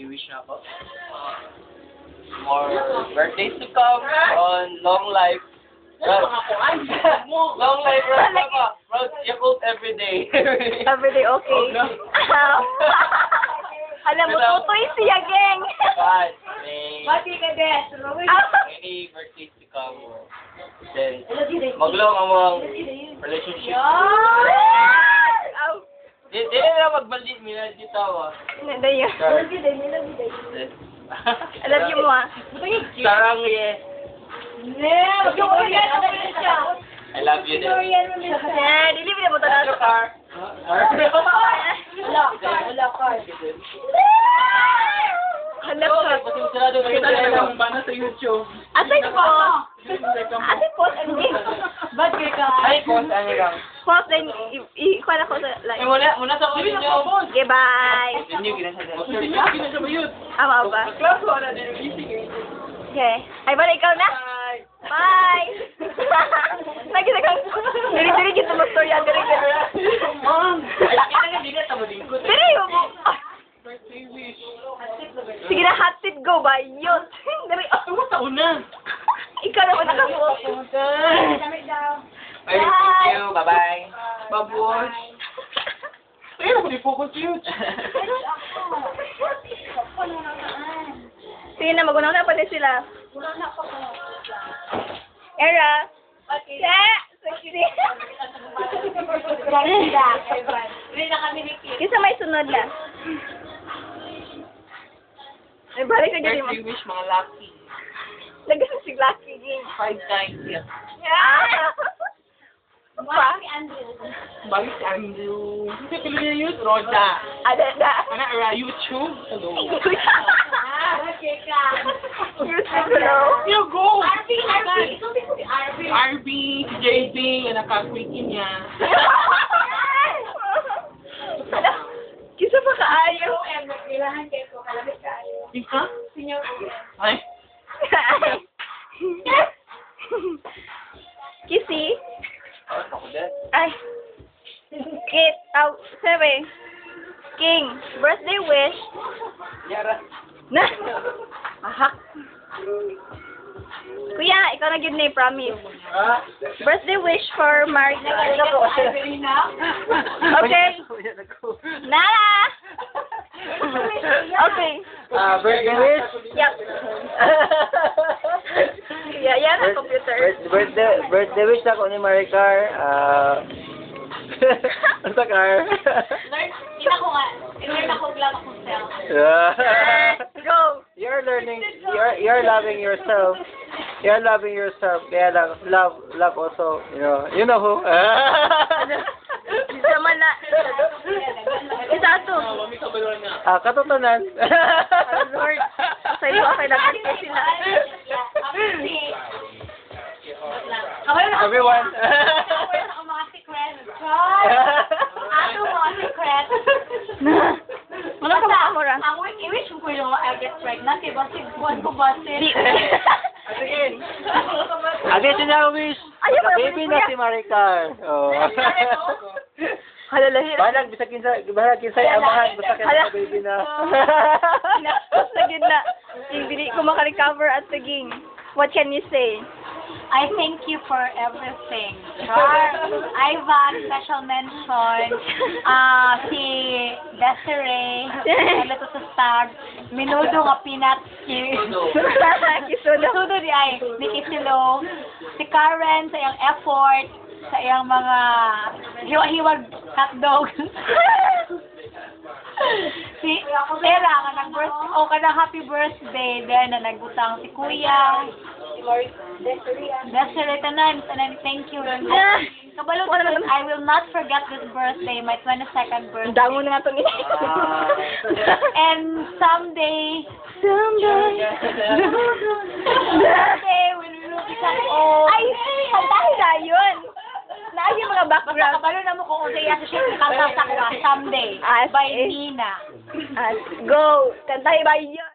wish na ako. More birthdays to come on long life. Long life, Rod, Yakult every day. Everyday okay. Alam mo, tutoy siya, geng. But, Mati ka, Des. many birthdays to come. Then, maglong among relationship. Di na magbalik, minal dito ako. Nanda yun. I love you mo, ah. Sarang yes. I love you din. Dili mo mo talaga. Car. Hanap ka. Pasensado kayo tayo bana sa YouTube. Asay po. Asay po. Bad ka ka. Ay, post ano lang. Post din. Ikuha na ko sa like. Muna sa ulit nyo. Okay, bye. Hindi, ginasa ba? Ama ba? Class ko na din. Okay. Ay, balik ikaw na. Bye. Lagi na kang diri-diri kita mo storya diri. Mom, ay hindi na tamo din ko. Diri mo. Sige na, hatid go ba? Yun. Diri. Sa una. Ikaw na wala ka mo. Bye. Thank you. Bye-bye. Baboy. Ay, ako di focus yun. Sige na, magunaw na pala sila. Era. Okay. Kisa may sunod na. Ay, balik ka dyan mo. Birthday wish, mga lucky. Lagas si Lucky Game. 5 times yan. Pa? Balik si Andrew. Hindi pili niya yun, Roda. Ada. YouTube? Hello. YouTube, hello. You go! RB. RB, si JB, yung nakakwiki niya. Kisa pa kaayo. Ika? Ay. Kisi? Ako din. Ay. Kit. Sabi. King. Birthday wish. Yara. Na. Ahak. Kuya, ikaw na yun na promise. Ha? Birthday wish for Marika. Okay. Nala. Okay. Birthday wish? Yep. Yeah, yan ang computer. Birthday wish ako ni Maricar. Ang sakar. Learn ako lang akong self. Go. You're learning, you're loving yourself. You're loving yourself. Kaya lang, love also, you know who? Isa man na. Isa to. Katotohanan. Lord. Sa iyo, okay lang kasi sila. Everyone. Ako mga secret. Ato mga secret. Wala ka mga amora. Ang i-wish ko yung I get pregnant. Kaya basig buwan ko basig. Agad na wish. Ayaw mo na Baby na si Maricar. Oh. Halalahir. Balag, bisa kinsa amahan, basta kinsa baby na. Nakos na gid na. Hindi ko makarecover at saging. What can you say? I thank you for everything. Ivan, special mention. Si Desiree, nalito sa stag. Minudo nga peanut. Kisudo di ay. Ni Kisilo. Si Karen sa iyang effort. Sa iyang mga hiwa-hiwag hotdog. Si Era nga nag-birthday, kanang happy birthday din na nagutang si Kuya. Desiree, tanan, thank you. Kabalo, I will not forget this birthday, my 22nd birthday. Dango na nga ito nila. And someday, when we will become old. Ay, kantahin na yun. Naagi mga background. Kabalo na mo kung usaya sa siya kanta sa kwa, someday. As By is. Nina. Go. Kantahin ba yun?